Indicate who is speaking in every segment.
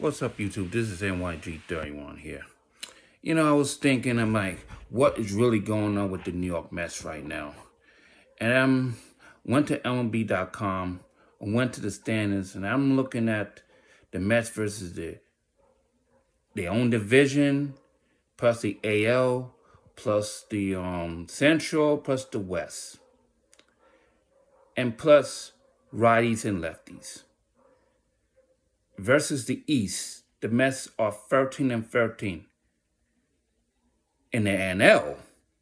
Speaker 1: What's up, YouTube? This is NYG31 here. I was thinking, I'm like, what is really going on with the New York Mets right now? And went to MLB.com, went to the standings, and I'm looking at the Mets versus their own division, plus the AL, plus the Central, plus the West, and plus righties and lefties. Versus the East, the Mets are 13-13. In the NL,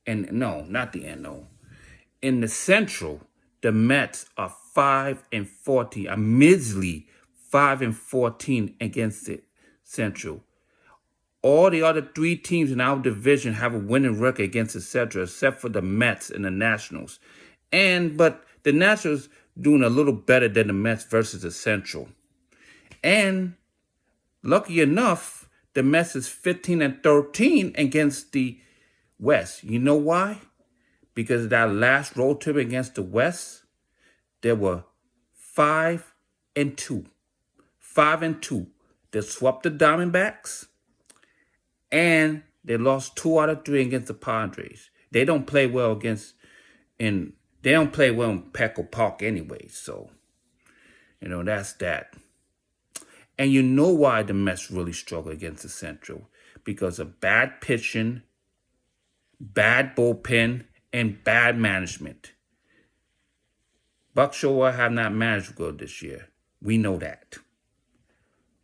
Speaker 1: and no, not the NL. In the Central, the Mets are 5-14, a measly 5-14 against the Central. All the other three teams in our division have a winning record against the Central, except for the Mets and the Nationals. But the Nationals doing a little better than the Mets versus the Central. And lucky enough, the Mets is 15-13 against the West. You know why? Because of that last road trip against the West, there were 5-2. 5-2. They swept the Diamondbacks, and they lost 2 out of 3 against the Padres. They don't play well in Petco Park anyway. So, that's that. And you know why the Mets really struggle against the Central? Because of bad pitching, bad bullpen, and bad management. Buck Showalter have not managed good this year. We know that.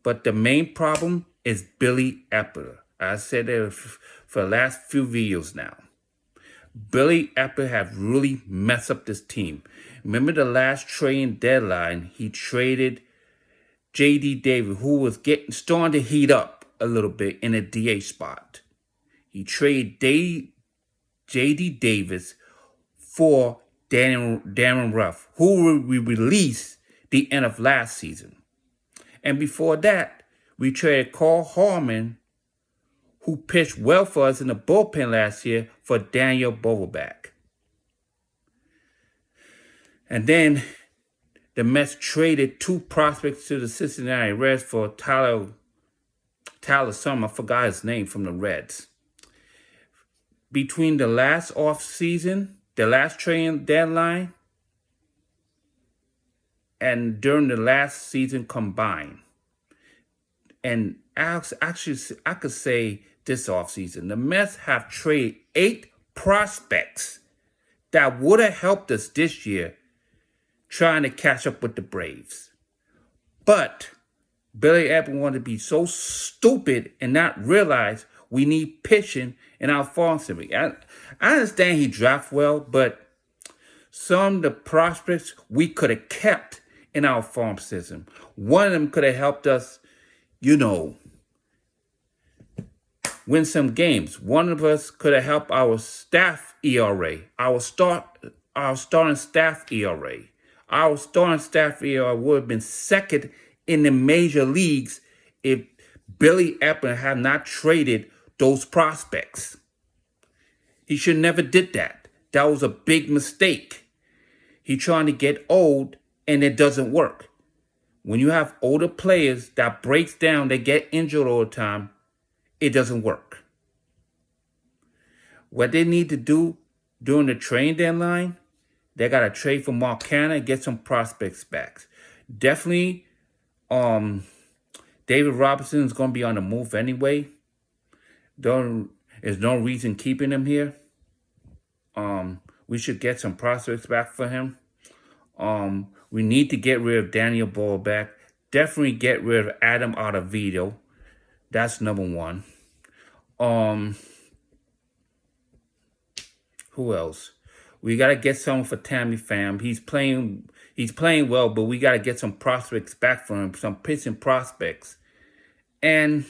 Speaker 1: But the main problem is Billy Epler. I said that for the last few videos now. Billy Epler have really messed up this team. Remember the last trading deadline, he traded J.D. Davis, who was starting to heat up a little bit in a DH spot. He traded J.D. Davis for Darren Ruff, who we released the end of last season. And before that, we traded Carl Harmon, who pitched well for us in the bullpen last year, for Daniel Vogelbach. And then the Mets traded 2 prospects to the Cincinnati Reds for Tyler Summer, I forgot his name, from the Reds. Between the last offseason, the last trading deadline, and during the last season combined. And actually, I could say this offseason, the Mets have traded 8 prospects that would have helped us this year trying to catch up with the Braves. But Billy Epler wanted to be so stupid and not realize we need pitching in our farm system. I understand he draft well, but some of the prospects we could have kept in our farm system. One of them could have helped us, win some games. One of us could have helped our staff ERA, our starting staff ERA. Our starting staff ERA would have been second in the major leagues if Billy Epler had not traded those prospects. He should never did that. That was a big mistake. He trying to get old, and it doesn't work. When you have older players that breaks down, they get injured all the time, it doesn't work. What they need to do during the trade deadline, they got to trade for Mark Canha and get some prospects back. Definitely, David Robertson is going to be on the move anyway. There's no reason keeping him here. We should get some prospects back for him. We need to get rid of Daniel Vogelbach. Definitely get rid of Adam Ottavino. That's number 1. Who else? We gotta get someone for Tommy Pham. He's playing well, but we gotta get some prospects back for him, some pitching prospects. And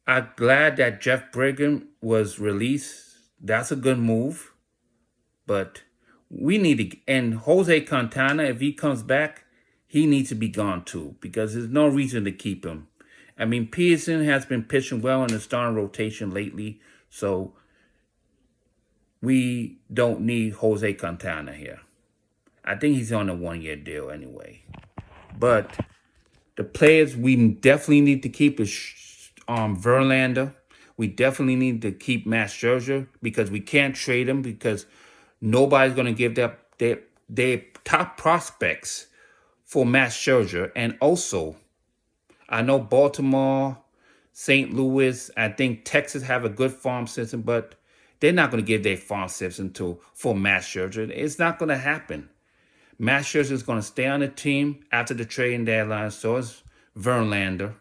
Speaker 1: I'm glad that Jeff Brigham was released. That's a good move. But we need to, and Jose Quintana, if he comes back, he needs to be gone too, because there's no reason to keep him. I mean, Peterson has been pitching well in the starting rotation lately, so we don't need Jose Quintana here. I think he's on a 1-year deal anyway. But The players we definitely need to keep is Verlander. We definitely need to keep Max Scherzer because we can't trade him because nobody's going to give their top prospects for Max Scherzer. And also, I know Baltimore, St. Louis, I think Texas have a good farm system, but they're not going to give their farm system for Max Scherzer. It's not going to happen. Max Scherzer is going to stay on the team after the trading deadline. So is Verlander.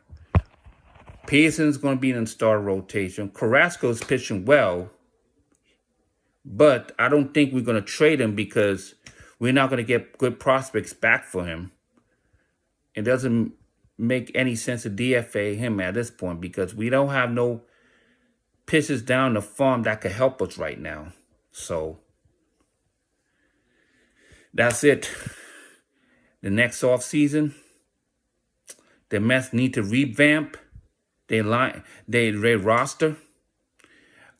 Speaker 1: Pearson's going to be in the star rotation. Carrasco is pitching well, but I don't think we're going to trade him because we're not going to get good prospects back for him. It doesn't make any sense to DFA him at this point because we don't have no pitchers down the farm that could help us right now. So that's it. The next offseason, the Mets need to revamp their roster,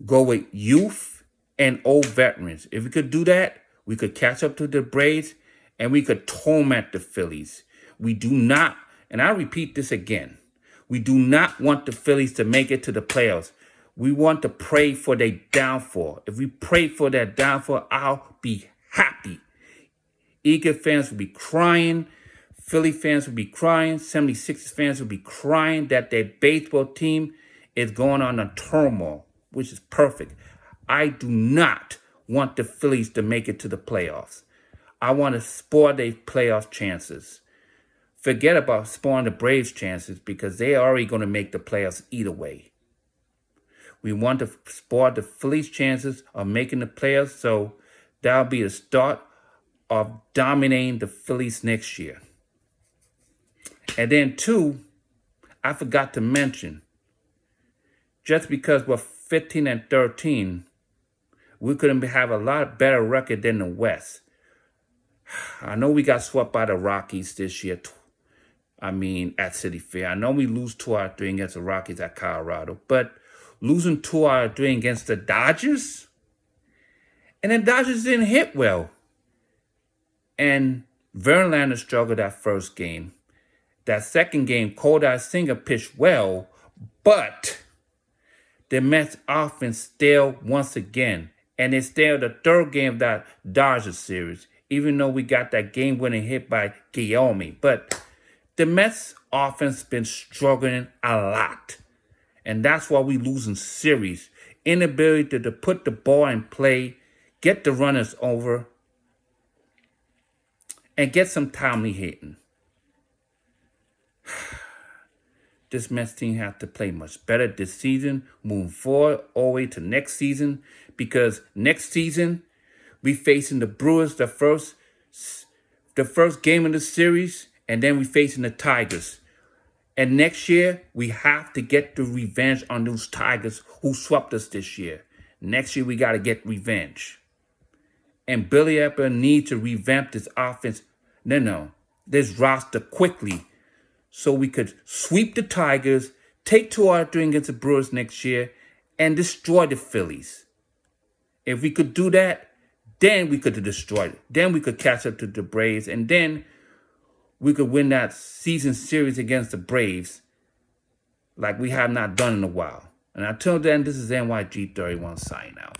Speaker 1: go with youth and old veterans. If we could do that, we could catch up to the Braves and we could torment the Phillies. We do not, and I repeat this again, we do not want the Phillies to make it to the playoffs. We want to pray for their downfall. If we pray for their downfall, I'll be happy. Eagle fans will be crying. Philly fans will be crying. 76ers fans will be crying that their baseball team is going on a turmoil, which is perfect. I do not want the Phillies to make it to the playoffs. I want to spoil their playoff chances. Forget about spoiling the Braves' chances because they're already going to make the playoffs either way. We want to spoil the Phillies' chances of making the playoffs, so that'll be the start of dominating the Phillies next year. And then two, I forgot to mention, just because we're 15 and 13, we could have a lot better record than the West. I know we got swept by the Rockies this year. At Citi Field. I know we lose 2 out of 3 against the Rockies at Colorado, but losing 2 out of 3 against the Dodgers? And the Dodgers didn't hit well. And Verlander struggled that first game. That second game, Kodai Senga pitched well, but the Mets offense stalled once again. And it stalled the third game of that Dodgers series, even though we got that game-winning hit by Guillaume. But the Mets offense been struggling a lot. And that's why we losing series. Inability to put the ball in play, get the runners over, and get some timely hitting. This Mets team have to play much better this season, moving forward all the way to next season, because next season we facing the Brewers the first game of the series, and then we facing the Tigers. And next year we have to get the revenge on those Tigers who swept us this year. Next year we got to get revenge. And Billy Epper needs to revamp this offense. This roster quickly, so we could sweep the Tigers, take 2 out of 3 against the Brewers next year, and destroy the Phillies. If we could do that, then we could destroy it. Then we could catch up to the Braves, and then we could win that season series against the Braves like we have not done in a while. And until then, this is NYG31 signing out.